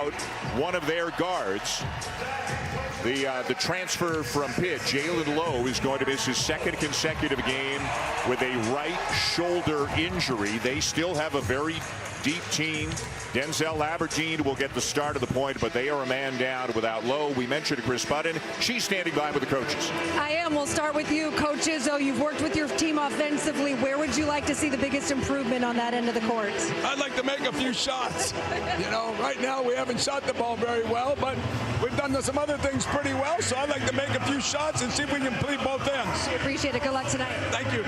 out one of their guards. The transfer from Pitt, Jalen Lowe, is going to miss his second consecutive game with a right shoulder injury. They still have a very deep team. Denzel Aberdeen will get the start of the point, but they are a man down without Lowe. We mentioned Chris Budden. She's standing by with the coaches. I am. We'll start with you, Coach Izzo. You've worked with your team offensively. Where would you like to see the biggest improvement on that end of the court? I'd like to make a few shots. You know, right now we haven't shot the ball very well, but we've done some other things pretty well, so I'd like to make a few shots and see if we can complete both ends. We appreciate it. Good luck tonight. Thank you.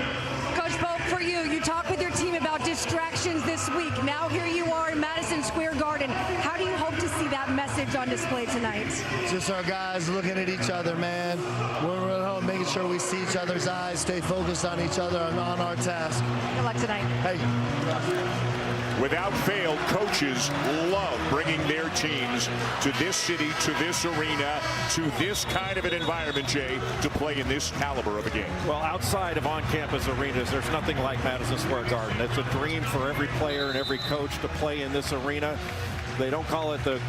Coach Boat, for you, you talked with your team about distractions this week. Now here you are in Madison Square Garden. How do you hope to see that message on display tonight? Just our guys looking at each other, man. We're making sure we see each other's eyes, stay focused on each other and on our task. Good luck tonight. Hey. Without fail, coaches love bringing their teams to this city, to this arena, to this kind of an environment, Jay, to play in this caliber of a game. Well, outside of on-campus arenas, there's nothing like Madison Square Garden. It's a dream for every player and every coach to play in this arena. They don't call it the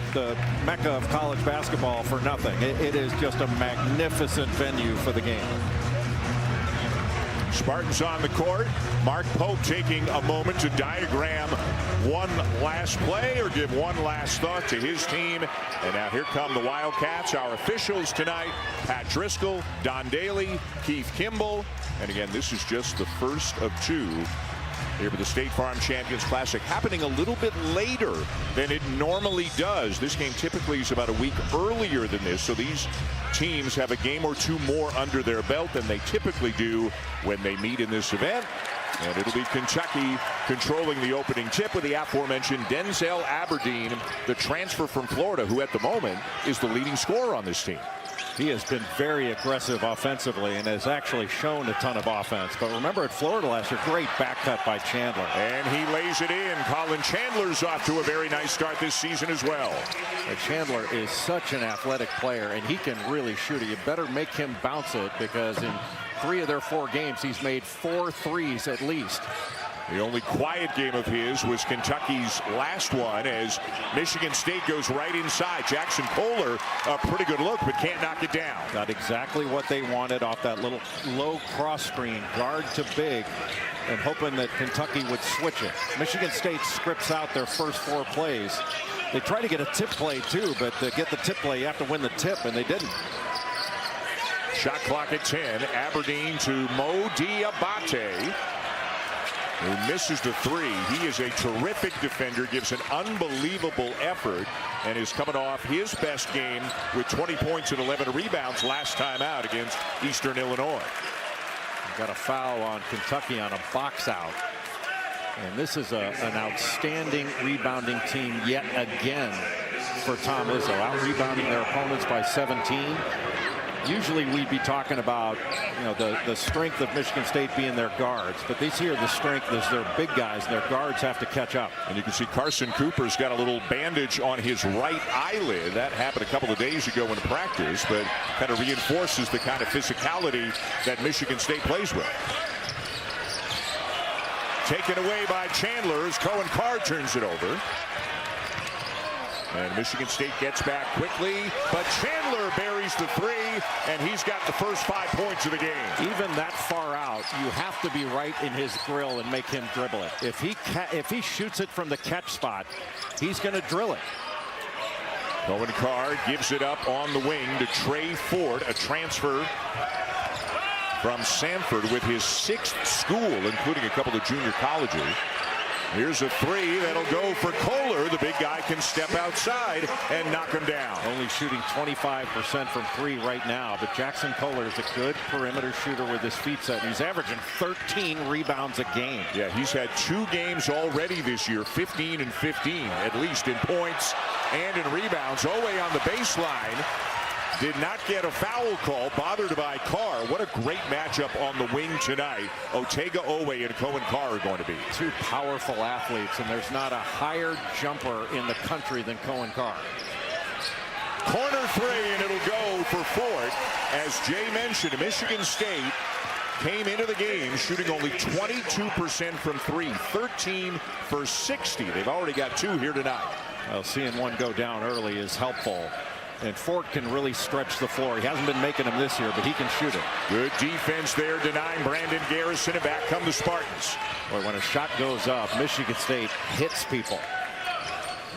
Mecca of college basketball for nothing. It is just a magnificent venue for the game. Spartans on the court. Mark Pope taking a moment to diagram one last play or give one last thought to his team. And now here come the Wildcats. Our officials tonight: Pat Driscoll, Don Daly, Keith Kimball. And again, this is just the first of two here with the State Farm Champions Classic, happening a little bit later than it normally does. This game typically is about a week earlier than this, so these teams have a game or two more under their belt than they typically do when they meet in this event. And it'll be Kentucky controlling the opening tip with the aforementioned Denzel Aberdeen, the transfer from Florida, who at the moment is the leading scorer on this team. He has been very aggressive offensively and has actually shown a ton of offense. But remember at Florida last year, great back cut by Chandler. And he lays it in. Colin Chandler's off to a very nice start this season as well. And Chandler is such an athletic player, and he can really shoot it. You better make him bounce it, because in 3 of their 4 games, he's made 4 threes at least. The only quiet game of his was Kentucky's last one, as Michigan State goes right inside. Jackson Kohler, a pretty good look, but can't knock it down. Got exactly what they wanted off that little low cross screen, guard to big, and hoping that Kentucky would switch it. Michigan State scripts out their first 4 plays. They try to get a tip play too, but to get the tip play, you have to win the tip, and they didn't. Shot clock at 10. Aberdeen to Mo Dioubate, who misses the 3. He is a terrific defender, gives an unbelievable effort, and is coming off his best game with 20 points and 11 rebounds last time out against Eastern Illinois. Got a foul on Kentucky on a box out. And this is an outstanding rebounding team yet again for Tom Izzo, out rebounding their opponents by 17. Usually we'd be talking about, you know, the strength of Michigan State being their guards, but this here the strength is their big guys, and their guards have to catch up. And you can see Carson Cooper's got a little bandage on his right eyelid. That happened a couple of days ago in practice, but kind of reinforces the kind of physicality that Michigan State plays with. Taken away by Chandler as Cohen Carr turns it over. And Michigan State gets back quickly, but Chandler buries the 3, and he's got the first 5 points of the game. Even that far out, you have to be right in his grill and make him dribble it. If he shoots it from the catch spot, he's going to drill it. Cohen Carr gives it up on the wing to Trey Ford, a transfer from Samford with his 6th school, including a couple of junior colleges. Here's a 3 that'll go for Kohler. The big guy can step outside and knock him down. Only shooting 25% from 3 right now, but Jackson Kohler is a good perimeter shooter with his feet set. He's averaging 13 rebounds a game. Yeah, he's had 2 games already this year, 15 and 15, at least in points and in rebounds. Owe on the baseline. Did not get a foul call, bothered by Carr. What a great matchup on the wing tonight. Otega Owe and Cohen Carr are going to be 2 powerful athletes, and there's not a higher jumper in the country than Cohen Carr. Corner 3, and it'll go for Ford. As Jay mentioned, Michigan State came into the game shooting only 22% from 3, 13 for 60. They've already got 2 here tonight. Well, seeing one go down early is helpful. And Fort can really stretch the floor. He hasn't been making them this year, but he can shoot it. Good defense there, denying Brandon Garrison, and back come the Spartans. Boy, when a shot goes up, Michigan State hits people.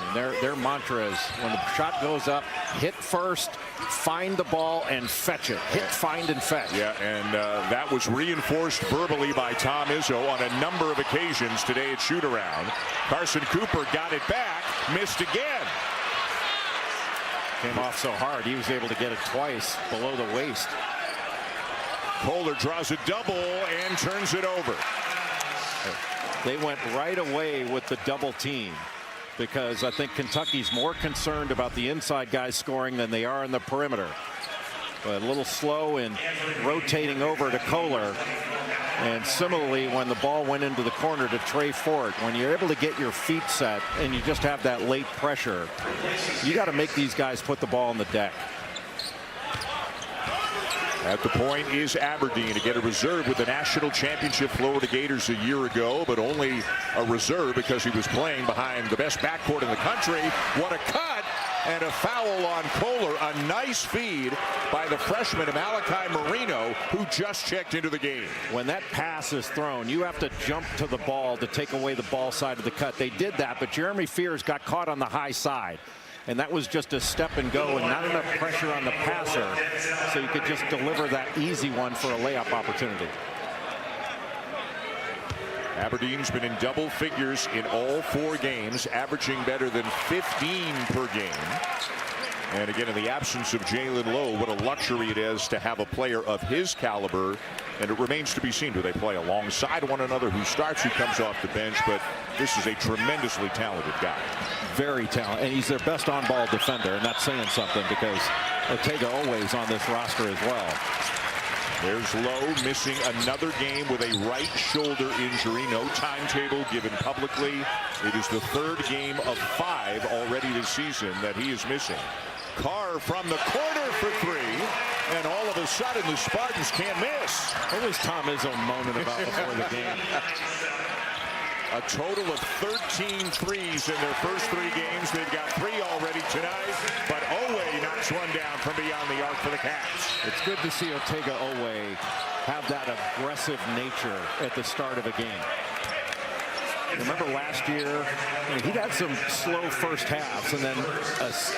And their mantra is, when the shot goes up, hit first, find the ball, and fetch it. Hit, find, and fetch. Yeah, and that was reinforced verbally by Tom Izzo on a number of occasions today at shoot-around. Carson Cooper got it back, missed again. Came off so hard, he was able to get it twice below the waist. Kohler draws a double and turns it over. They went right away with the double team because I think Kentucky's more concerned about the inside guys scoring than they are in the perimeter. But a little slow in rotating over to Kohler. And similarly, when the ball went into the corner to Trey Fort, when you're able to get your feet set and you just have that late pressure, you got to make these guys put the ball on the deck. At the point is Aberdeen to get a reserve with the national championship Florida Gators a year ago, but only a reserve because he was playing behind the best backcourt in the country. What a cut! And a foul on Kohler. A nice feed by the freshman Malachi Marino, who just checked into the game. When that pass is thrown, you have to jump to the ball to take away the ball side of the cut. They did that, but Jeremy Fears got caught on the high side. And that was just a step and go and not enough pressure on the passer, so you could just deliver that easy one for a layup opportunity. Aberdeen's been in double figures in all 4 games, averaging better than 15 per game. And again, in the absence of Jalen Lowe, what a luxury it is to have a player of his caliber. And it remains to be seen, do they play alongside one another, who starts, who comes off the bench. But this is a tremendously talented guy. Very talented, and he's their best on-ball defender, and that's saying something because Ortega always on this roster as well. There's Lowe missing another game with a right shoulder injury. No timetable given publicly. It is the 3rd game of 5 already this season that he is missing. Carr from the corner for 3, and all of a sudden the Spartans can't miss. What was Tom Izzo moaning about before the game? A total of 13 threes in their first 3 games. They've got 3 already tonight, but Owe knocks one down from beyond the arc for the Cats. It's good to see Ortega Owe have that aggressive nature at the start of a game. Remember last year, he'd had some slow first halves, and then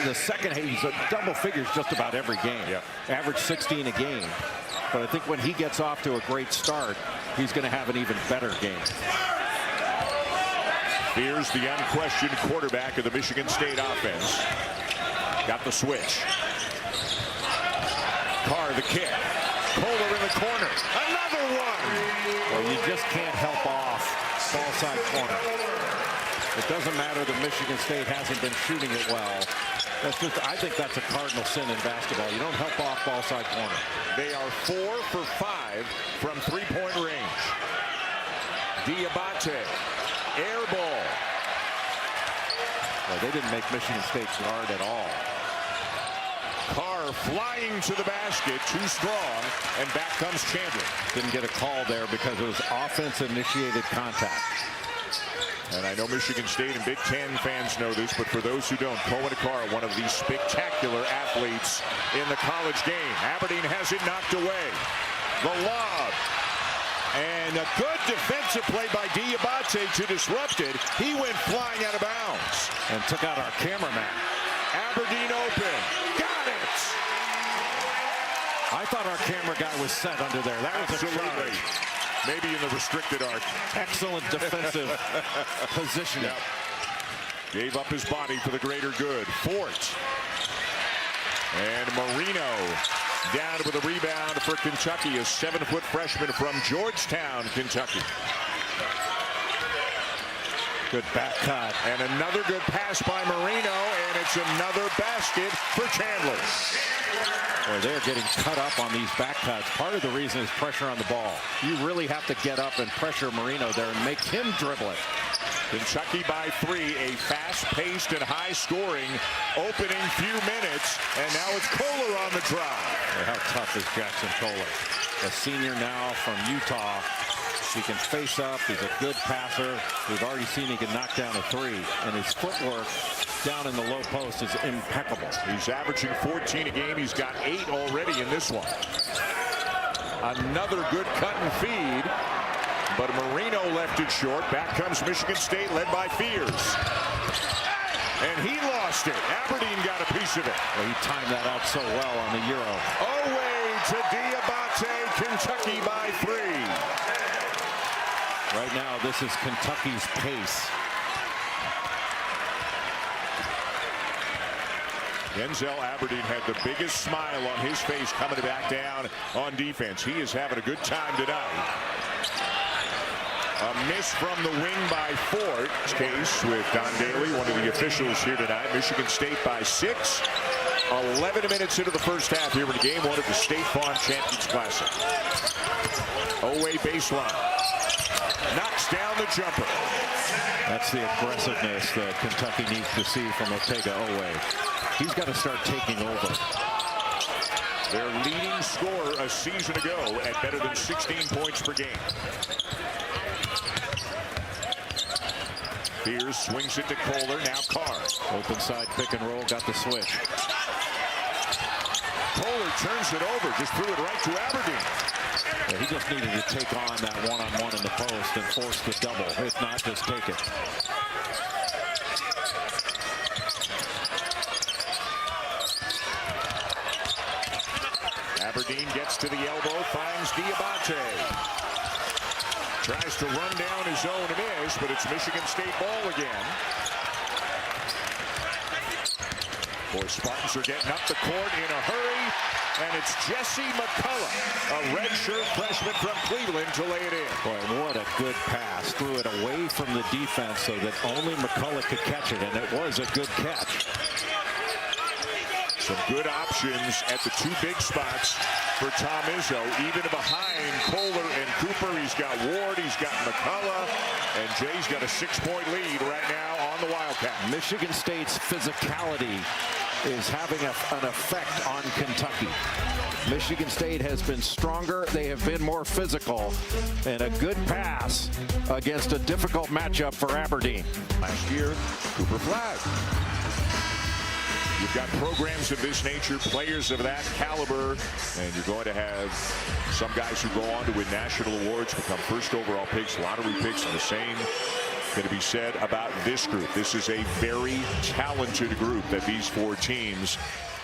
the second half, he's double figures just about every game. Yeah. Average 16 a game. But I think when he gets off to a great start, he's going to have an even better game. Here's the unquestioned quarterback of the Michigan State offense. Got the switch. Carr the kick. Kohler in the corner. Another one. Well, you just can't help off ball side corner. It doesn't matter that Michigan State hasn't been shooting it well. That's just, I think that's a cardinal sin in basketball. You don't help off ball side corner. They are 4 for 5 from 3-point range. Dioubate. Air ball. Well, they didn't make Michigan State guard at all. Carr flying to the basket, too strong, and back comes Chandler. Didn't get a call there because it was offense-initiated contact. And I know Michigan State and Big Ten fans know this, but for those who don't, Cohen Carr, one of these spectacular athletes in the college game. Aberdeen has it knocked away. The lob. And a good defensive play by Dioubate to disrupt it. He went flying out of bounds. And took out our cameraman. Aberdeen open. Got it. I thought our camera guy was set under there. That was absolutely. Maybe in the restricted arc. Excellent defensive positioning. Yep. Gave up his body for the greater good. Fort. And Marino down with a rebound for Kentucky, a 7-foot freshman from Georgetown, Kentucky. Good back cut. And another good pass by Marino, and it's another basket for Chandler. Boy, they're getting cut up on these back cuts. Part of the reason is pressure on the ball. You really have to get up and pressure Marino there and make him dribble it. Kentucky by 3, a fast-paced and high-scoring opening few minutes, and now it's Kohler on the drive. Boy, how tough is Jackson Kohler? A senior now from Utah. He can face up. He's a good passer. We've already seen he can knock down a 3, and his footwork down in the low post is impeccable. He's averaging 14 a game. He's got 8 already in this one. Another good cut and feed, but Marino left it short. Back comes Michigan State, led by Fears. And he lost it. Aberdeen got a piece of it. Well, he timed that out so well on the Euro. Away to Dioubate, Kentucky by 3. Right now, this is Kentucky's pace. Denzel Aberdeen had the biggest smile on his face coming back down on defense. He is having a good time tonight. A miss from the wing by Ford. Case with Don Daly, one of the officials here tonight. Michigan State by 6. 11 minutes into the first half here in game 1 of the State Farm Champions Classic. Oway baseline. Knocks down the jumper. That's the aggressiveness that Kentucky needs to see from Otega Oway. He's got to start taking over. Their leading scorer a season ago at better than 16 points per game. Fears swings it to Kohler. Now Carr. Open side pick and roll. Got the switch. Kohler turns it over. Just threw it right to Aberdeen. Yeah, he just needed to take on that one-on-one in the post and force the double. If not, just take it. Aberdeen gets to the elbow, finds Dioubate. Tries to run down his own miss, but it's Michigan State ball again. Boy, Spartans are getting up the court in a hurry, and it's Jesse McCullough, a redshirt freshman from Cleveland, to lay it in. Boy, what a good pass. Threw it away from the defense so that only McCullough could catch it, and it was a good catch. Some good options at the 2 big spots for Tom Izzo. Even behind Kohler and Cooper, he's got Ward, he's got McCullough, and Jay's got a 6-point lead right now on the Wildcat. Michigan State's physicality is having an effect on Kentucky. Michigan State has been stronger. They have been more physical, and a good pass against a difficult matchup for Aberdeen. Last year, Cooper Flag. You've got programs of this nature, players of that caliber, and you're going to have some guys who go on to win national awards, become first overall picks, lottery picks, and the same going to be said about this group. This is a very talented group that these 4 teams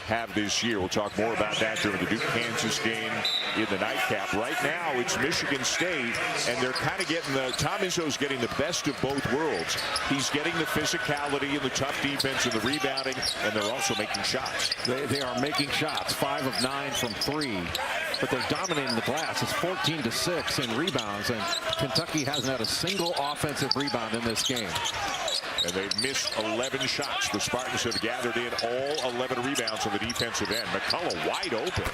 have this year. We'll talk more about that during the Duke-Kansas game in the nightcap. Right now, it's Michigan State, and they're kind of getting Tom Izzo's getting the best of both worlds. He's getting the physicality and the tough defense and the rebounding, and they're also making shots. They are making shots, 5 of 9 from 3, but they're dominating the glass. It's 14-6 in rebounds, and Kentucky hasn't had a single offensive rebound in this game. And they've missed 11 shots. The Spartans have gathered in all 11 rebounds on the defensive end. McCullough wide open.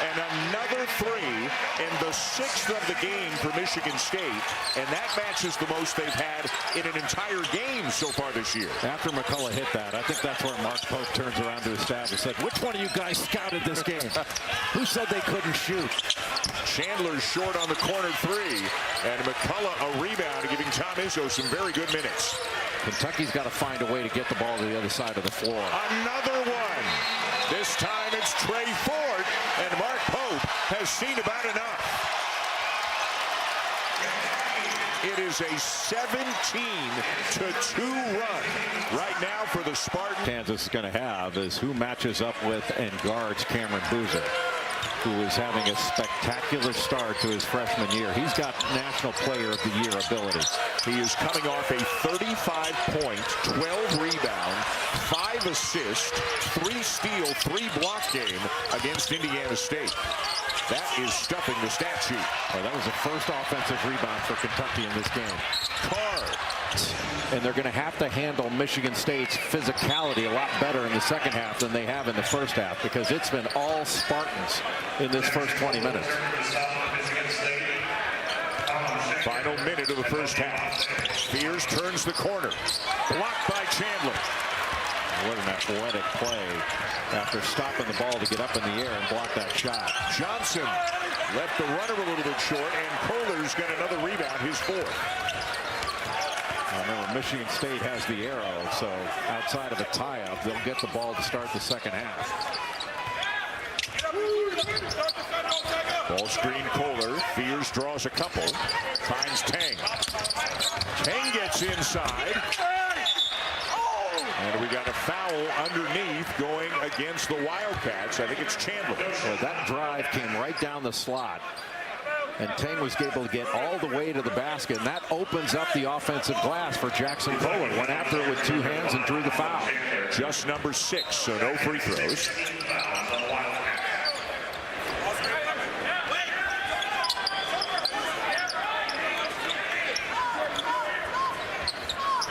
And another 3, and the 6th of the game for Michigan State. And that matches the most they've had in an entire game so far this year. After McCullough hit that, I think that's where Mark Pope turns around to his staff and said, which one of you guys scouted this game? Who said they couldn't shoot? Chandler's short on the corner 3. And McCullough a rebound, giving Tom Izzo some very good minutes. Kentucky's got to find a way to get the ball to the other side of the floor. Another one. This time it's Trey Ford, and Mark Pope has seen about enough. It is a 17-2 run right now for the Spartans. Kansas is going to have is who matches up with and guards Cameron Boozer, who is having a spectacular start to his freshman year. He's got National Player of the Year ability. He is coming off a 35-point, 12-rebound, 5 assist, 3 steal, 3 block game against Indiana State. That is stuffing the stat sheet. Oh, that was the first offensive rebound for Kentucky in this game. Carr. And they're going to have to handle Michigan State's physicality a lot better in the second half than they have in the first half, because it's been all Spartans in this first 20 minutes. Final minute of the first half. Fears turns the corner. Blocked by Chandler. What an athletic play after stopping the ball to get up in the air and block that shot. Johnson left the runner a little bit short, and Kohler's got another rebound, his 4th. Remember, Michigan State has the arrow, so outside of a tie-up, they'll get the ball to start the second half. Ball screen Kohler. Fears draws a couple. Finds Tang. Tang gets inside. And we got a foul underneath going against the Wildcats. I think it's Chandler. Well, that drive came right down the slot. And Tang was able to get all the way to the basket. And that opens up the offensive glass for Jackson Kohler. Went after it with two hands and drew the foul. Just number 6, so no free throws.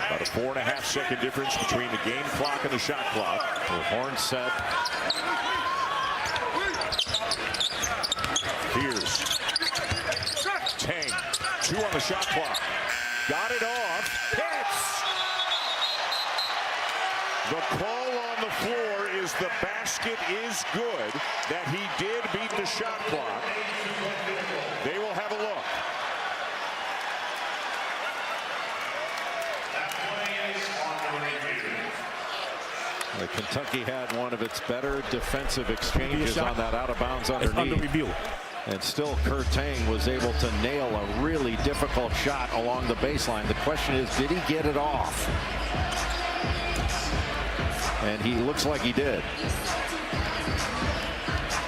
About a 4.5-second difference between the game clock and the shot clock. The horn set. Fears. Tang. 2 on the shot clock. Got it off. Hits. The call on the floor is the basket is good. That he did beat the shot clock. They will have a look. Kentucky had one of its better defensive exchanges on that out of bounds underneath. Under review. And still Kurt Tang was able to nail a really difficult shot along the baseline. The question is, did he get it off? And he looks like he did.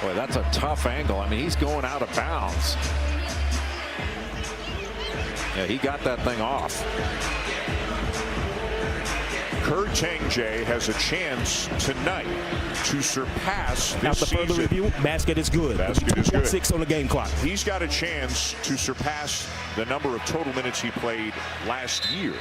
Boy, that's a tough angle. I mean, he's going out of bounds. Yeah, he got that thing off. Kurt Tang has a chance tonight to surpass this After season. further review, basket is good. Basket is good. 6 on the game clock. He's got a chance to surpass the number of total minutes he played last year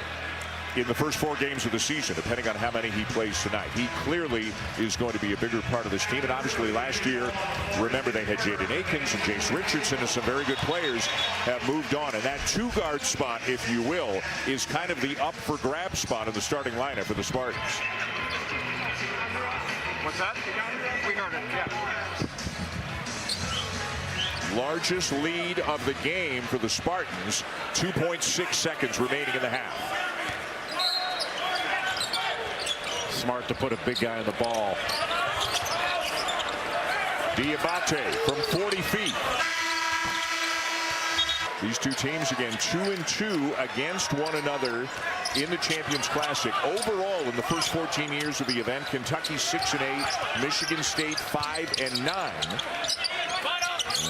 in the first 4 games of the season, depending on how many he plays tonight. He clearly is going to be a bigger part of this team. And obviously last year, remember, they had Jaden Akins and Jace Richardson, and some very good players have moved on. And that 2-guard spot, if you will, is kind of the up for grab spot in the starting lineup for the Spartans. What's that? We heard it, yeah. Largest lead of the game for the Spartans. 2.6 seconds remaining in the half. Smart to put a big guy on the ball. Dioubate from 40 feet. These two teams again 2-2 against one another in the Champions Classic. Overall, in the first 14 years of the event, Kentucky 6-8, Michigan State 5-9.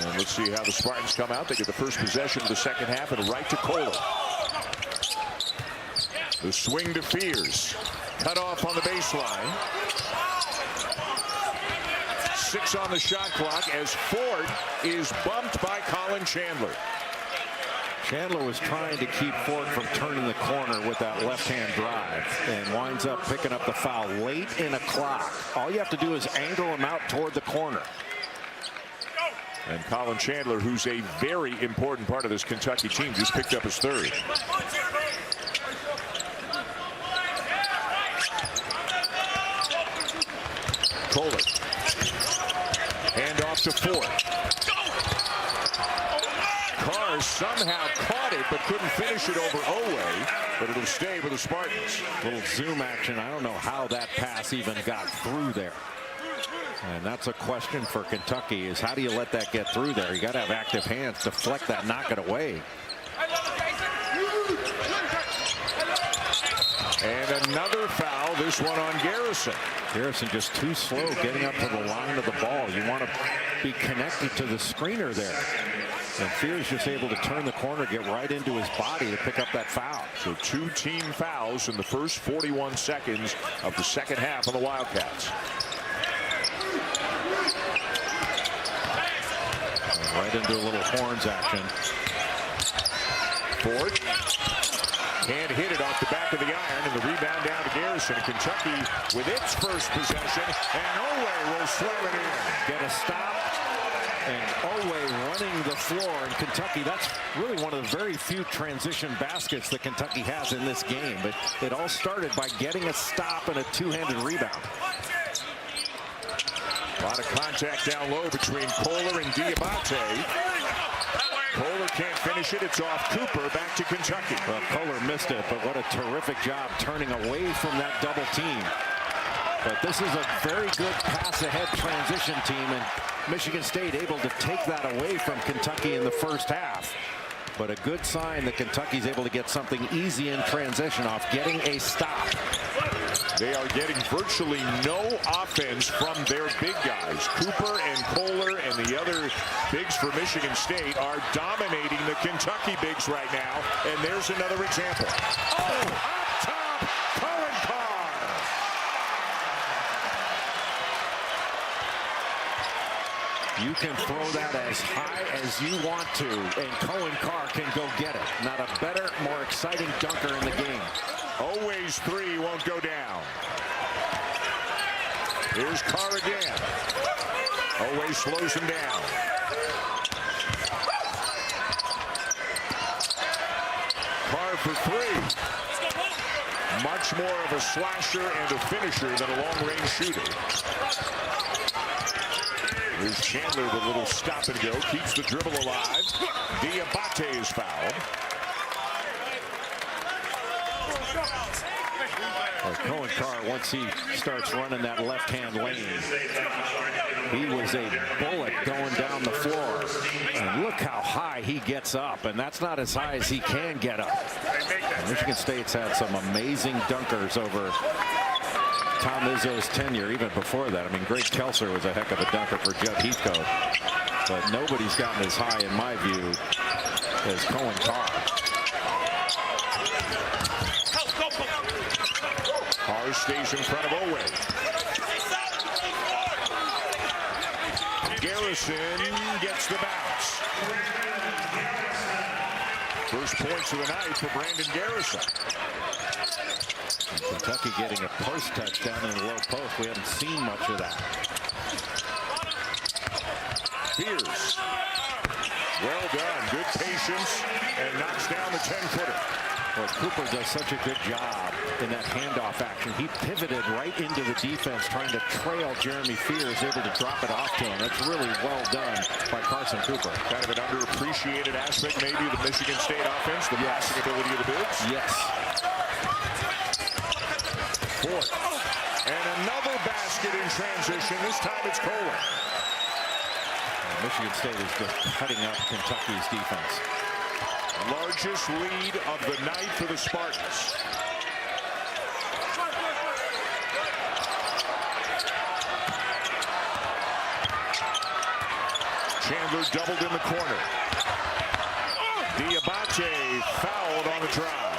And let's see how the Spartans come out. They get the first possession of the second half and right to Kohler. The swing to Fears. Cut off on the baseline. 6 on the shot clock as Ford is bumped by Colin Chandler. Chandler was trying to keep Ford from turning the corner with that left-hand drive and winds up picking up the foul late in a clock. All you have to do is angle him out toward the corner. And Colin Chandler, who's a very important part of this Kentucky team, just picked up his 3rd. Kohler. Hand off to Ford. Carr somehow caught it, but couldn't finish it over Oweh. But it'll stay with the Spartans. Little zoom action. I don't know how that pass even got through there. And that's a question for Kentucky, is how do you let that get through there? You got to have active hands, deflect that, knock it away. And another foul, this one on Garrison. Garrison just too slow getting up to the line of the ball. You want to be connected to the screener there. And Fears just able to turn the corner, get right into his body to pick up that foul. So 2 team fouls in the first 41 seconds of the second half on the Wildcats. And right into a little horns action. Ford can't hit it off the back of the iron, and the rebound down to Garrison. Kentucky with its first possession, and Oweh will slam it in. Get a stop, and Oweh running the floor in Kentucky. That's really one of the very few transition baskets that Kentucky has in this game. But it all started by getting a stop and a two-handed rebound. A lot of contact down low between Kohler and Dioubate. Kohler can't finish it. It's off Cooper. Back to Kentucky. Well, Kohler missed it, but what a terrific job turning away from that double team. But this is a very good pass-ahead transition team, and Michigan State able to take that away from Kentucky in the first half. But a good sign that Kentucky's able to get something easy in transition off getting a stop. They are getting virtually no offense from their big guys. Cooper and Kohler and the other bigs for Michigan State are dominating the Kentucky bigs right now. And there's another example. Oh, up top, Cohen Carr. You can throw that as high as you want to, and Cohen Carr can go get it. Not a better, more exciting dunker in the game. Always three won't go down. Here's Carr again. Always slows him down. Carr for three. Much more of a slasher and a finisher than a long-range shooter. Here's Chandler, the little stop and go, keeps the dribble alive. Dioubate is fouled. Well, Cohen Carr, once he starts running that left-hand lane, he was a bullet going down the floor. And look how high he gets up, and that's not as high as he can get up. And Michigan State's had some amazing dunkers over Tom Izzo's tenure, even before that. I mean, Greg Kelser was a heck of a dunker for Judd Heathcote, but nobody's gotten as high, in my view, as Cohen Carr. Carr stays in front of Owe. Garrison gets the bounce. First points of the night for Brandon Garrison. Kentucky getting a post touchdown in the low post. We haven't seen much of that. Fears. Well done. Good patience and knocks down the 10-footer. Well, Cooper does such a good job in that handoff action. He pivoted right into the defense, trying to trail Jeremy Fears, able to drop it off to him. That's really well done by Carson Cooper. Kind of an underappreciated aspect, maybe, of the Michigan State offense, the passing ability of the bigs. Yes. Fourth. And another basket in transition. This time it's Kohler. Michigan State is just cutting up Kentucky's defense. Largest lead of the night for the Spartans. Chandler doubled in the corner. Dioubate fouled on the drive.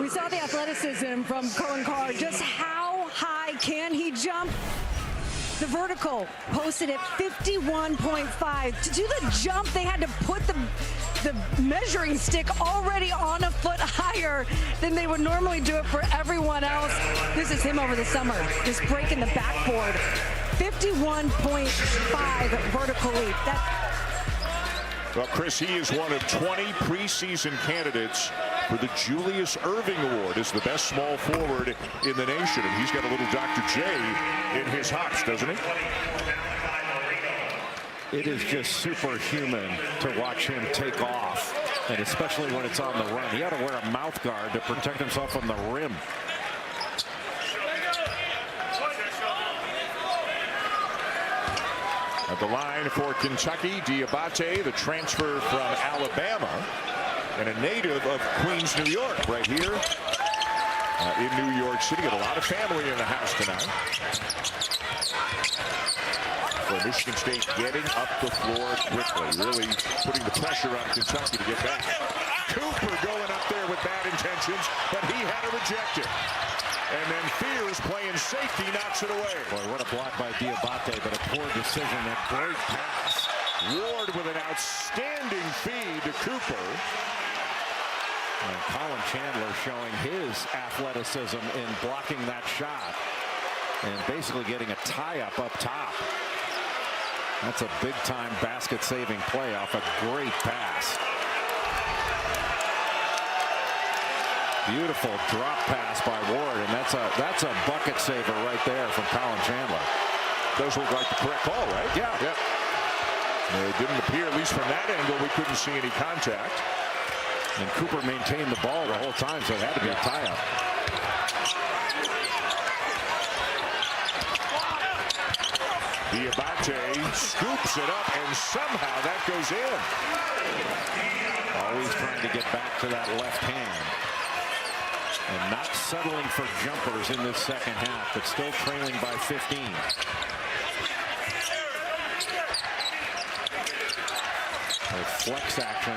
We saw the athleticism from Cohen Carr. Just how high can he jump? The vertical posted at 51.5. To do the jump, they had to put the measuring stick already on a foot higher than they would normally do it for everyone else. This is him over the summer, just breaking the backboard. 51.5 vertical leap. Well, Chris, he is one of 20 preseason candidates for the Julius Erving Award as the best small forward in the nation. And he's got a little Dr. J in his hops, doesn't he? It is just superhuman to watch him take off, and especially when it's on the run. He had to wear a mouth guard to protect himself from the rim. At the line for Kentucky, Dioubate, the transfer from Alabama, and a native of Queens, New York, right here in New York City. Got a lot of family in the house tonight. So Michigan State getting up the floor quickly, really putting the pressure on Kentucky to get back. Cooper going up there with bad intentions, but he had to reject it. And then Fears playing safety knocks it away. Boy, what a block by Dioubate, but a poor decision. A great pass. Ward with an outstanding feed to Cooper. And Colin Chandler showing his athleticism in blocking that shot and basically getting a tie-up up top. That's a big-time basket-saving play off a great pass. Beautiful drop pass by Ward, and that's a bucket saver right there from Colin Chandler. does look like the correct call, right? Yeah. It didn't appear, at least from that angle, we couldn't see any contact. And Cooper maintained the ball the whole time, so it had to be a tie-up. Dioubate scoops it up, and somehow that goes in. Always trying to get back to that left hand. And not settling for jumpers in this second half, but still trailing by 15. A flex action.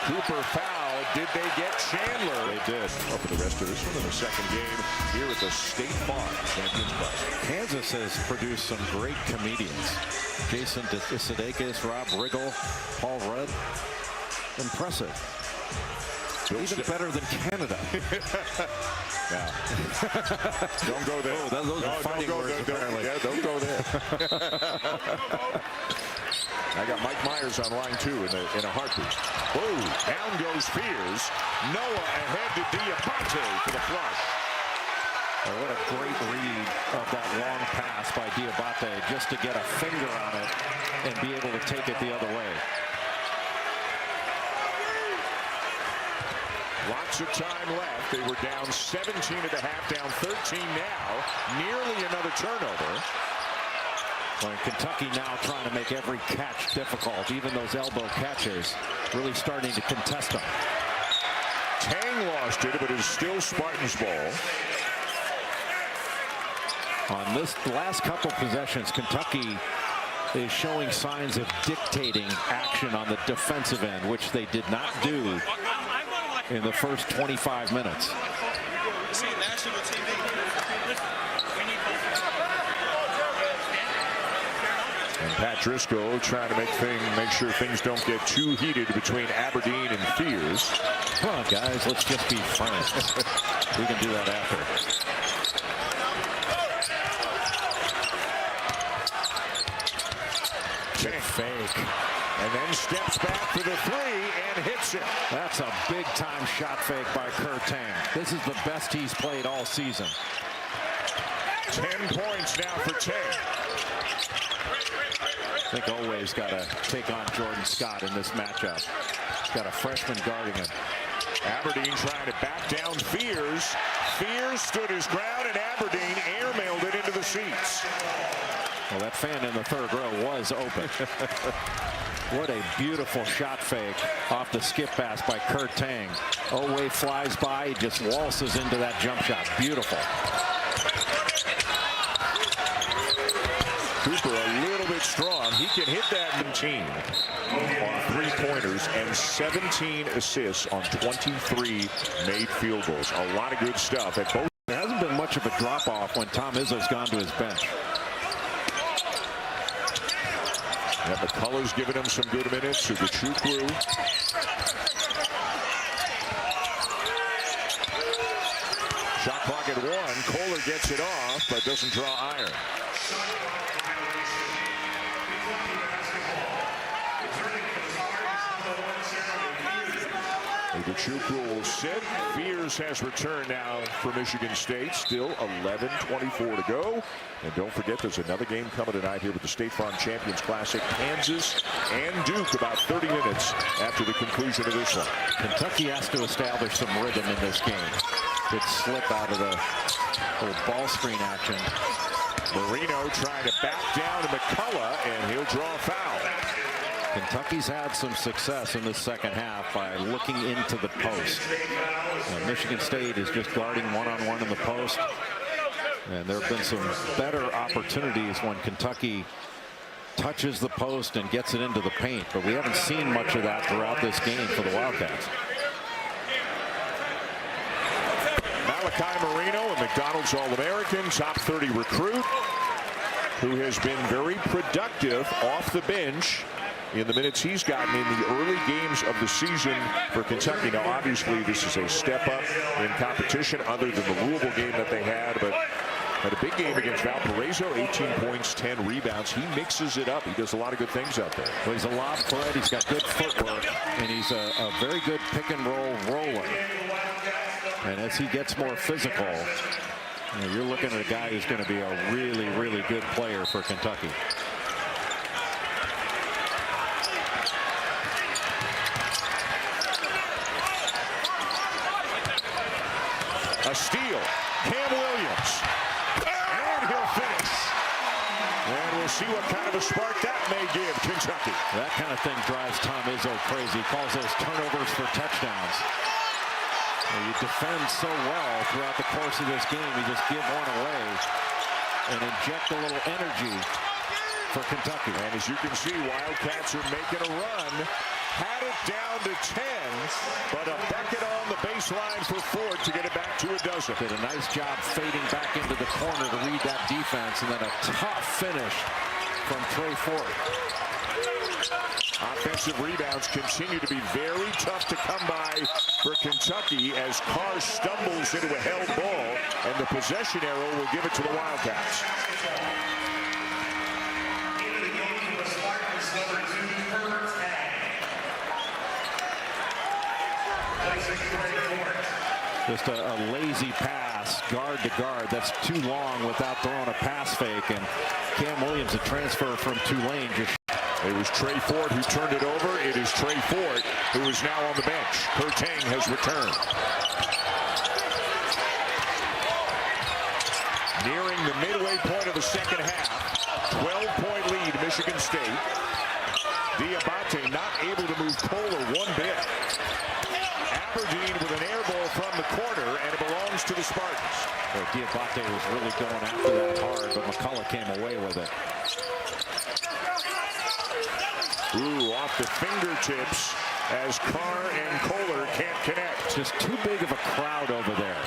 Cooper foul. Did they get Chandler? They did. For the rest of this one in the second game here at the State Farm Champions Classic. Kansas has produced some great comedians. Jason Sudeikis, Rob Riggle, Paul Rudd. Impressive. Even better than Canada. Yeah. Don't go there. Oh, those are fighting words, apparently. Yeah, don't go there. I got Mike Myers on line 2 in a heartbeat. Oh, down goes Fears. Noah ahead to Dioubate for the flush. Oh, what a great read of that long pass by Dioubate just to get a finger on it and be able to take it the other way. Lots of time left. They were down 17 at the half, down 13 now. Nearly another turnover. Well, Kentucky now trying to make every catch difficult. Even those elbow catches really starting to contest them. Tang lost it, but it's still Spartans' ball. On this last couple possessions, Kentucky is showing signs of dictating action on the defensive end, which they did not do in the first 25 minutes. And Pat Driscoll trying to make sure things don't get too heated between Aberdeen and Fears. Come on, guys, let's just be friends. We can do that after. Fake. And then steps back for the 3 and hits it. That's a big-time shot fake by Tang. This is the best he's played all season. 10 points now for Tang. I think always got to take on Jordan Scott in this matchup. He's got a freshman guarding him. Aberdeen trying to back down Fears. Fears stood his ground, and Aberdeen airmailed it into the seats. Well, that fan in the third row was open. What a beautiful shot fake off the skip pass by Tang. Oweh flies by, he just waltzes into that jump shot. Beautiful. Cooper a little bit strong. He can hit that 19 on 3-pointers and 17 assists on 23 made field goals. A lot of good stuff at both. There hasn't been much of a drop-off when Tom Izzo's gone to his bench. And McCullough's giving him some good minutes. Ugachukwu. Shot clock at 1. Kohler gets it off, but doesn't draw iron. Ugachukwu will sit. Fears has returned now for Michigan State. Still 11:24 to go. And don't forget, there's another game coming tonight here with the State Farm Champions Classic. Kansas and Duke about 30 minutes after the conclusion of this one. Kentucky has to establish some rhythm in this game. Good slip out of the ball screen action. Marino trying to back down to McCullough, and he'll draw a foul. Kentucky's had some success in the second half by looking into the post. Michigan State is just guarding one-on-one in the post. And there have been some better opportunities when Kentucky touches the post and gets it into the paint. But we haven't seen much of that throughout this game for the Wildcats. Malachi Marino, a McDonald's All-American, top 30 recruit, who has been very productive off the bench in the minutes he's gotten in the early games of the season for Kentucky. Now, obviously, this is a step up in competition other than the Louisville game that they had, but had a big game against Valparaiso, 18 points, 10 rebounds. He mixes it up. He does a lot of good things out there. Well, he's a lob threat. He's got good footwork, and he's a very good pick and roll roller. And as he gets more physical, you're looking at a guy who's going to be a really, really good player for Kentucky. A steal. Cam Williams. And he'll finish. And we'll see what kind of a spark that may give Kentucky. That kind of thing drives Tom Izzo crazy. He calls those turnovers for touchdowns. You defend so well throughout the course of this game. You just give one away and inject a little energy for Kentucky. And as you can see, Wildcats are making a run. Had it down to 10, but a bucket on the baseline for Ford to get it back to a dozen. Did a nice job fading back into the corner to read that defense, and then a tough finish from Trey Ford. Offensive rebounds continue to be very tough to come by for Kentucky as Carr stumbles into a held ball, and the possession arrow will give it to the Wildcats. Just a lazy pass, guard to guard. That's too long without throwing a pass fake. And Cam Williams, a transfer from Tulane. It was Trey Ford who turned it over. It is Trey Ford who is now on the bench. Kurtang has returned. Nearing the midway point of the second half. 12-point lead, Michigan State. Dioubate not able to move Kohler one bit. Aberdeen with an air ball from the corner, and it belongs to the Spartans. Well, Dioubate was really going after that hard, but McCullough came away with it. Ooh, off the fingertips as Carr and Kohler can't connect. Just too big of a crowd over there.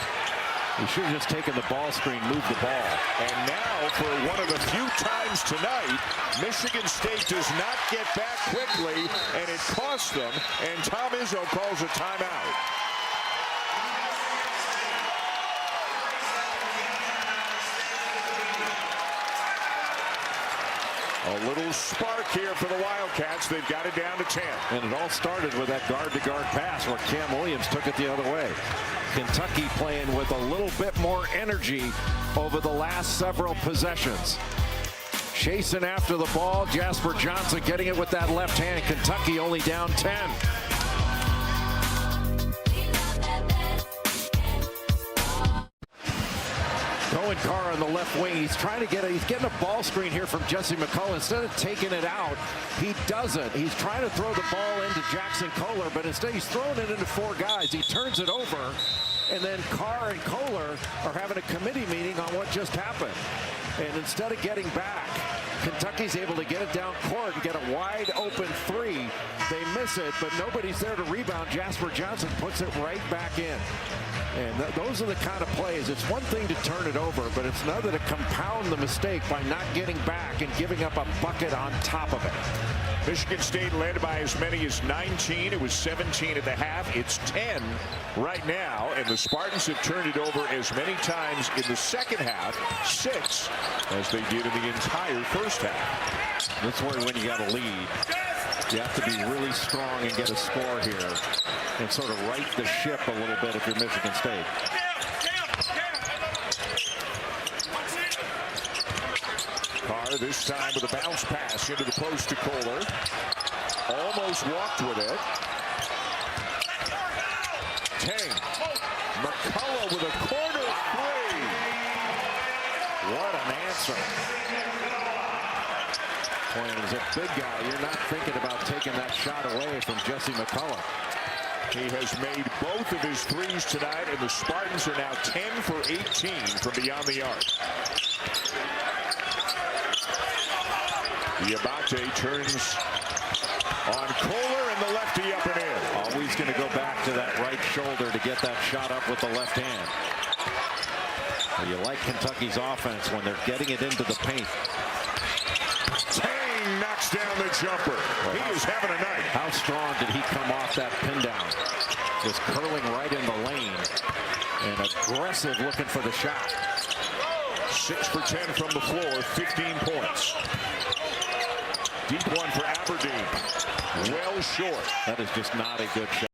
You should have just taken the ball screen, moved the ball. And now, for one of the few times tonight, Michigan State does not get back quickly, and it costs them, and Tom Izzo calls a timeout. A little spark here for the Wildcats. They've got it down to 10. And it all started with that guard-to-guard pass where Cam Williams took it the other way. Kentucky playing with a little bit more energy over the last several possessions. Chasing after the ball. Jasper Johnson getting it with that left hand. Kentucky only down 10. Cohen Carr on the left wing. He's trying to get he's getting a ball screen here from Jesse McCullough. Instead of taking it out, he doesn't. He's trying to throw the ball into Jackson Kohler, but instead he's throwing it into four guys. He turns it over, and then Carr and Kohler are having a committee meeting on what just happened. And instead of getting back, Kentucky's able to get it down court and get a wide open three. They miss it, but nobody's there to rebound. Jasper Johnson puts it right back in. And those are the kind of plays. It's one thing to turn it over, but it's another to compound the mistake by not getting back and giving up a bucket on top of it. Michigan State led by as many as 19. It was 17 at the half. It's 10 right now, and the Spartans have turned it over as many times in the second half, 6, as they did in the entire first half. That's where when you got a lead, you have to be really strong and get a score here and sort of right the ship a little bit if you're Michigan State. Carr this time with a bounce pass into the post to Kohler. Almost walked with it. Tang. McCullough with a corner three. What an answer. When as a big guy, you're not thinking about taking that shot away from Jesse McCullough. He has made both of his threes tonight, and the Spartans are now 10 for 18 from beyond the arc. Dioubate turns on Kohler, and the lefty up and in. Always going to go back to that right shoulder to get that shot up with the left hand. You like Kentucky's offense when they're getting it into the paint. Tang knocks down the jumper. He is having a night. How strong did he come off that pin down? Just curling right in the lane and aggressive looking for the shot. 6 for 10 from the floor, 15 points. Deep one for Aberdeen. Well short. That is just not a good shot.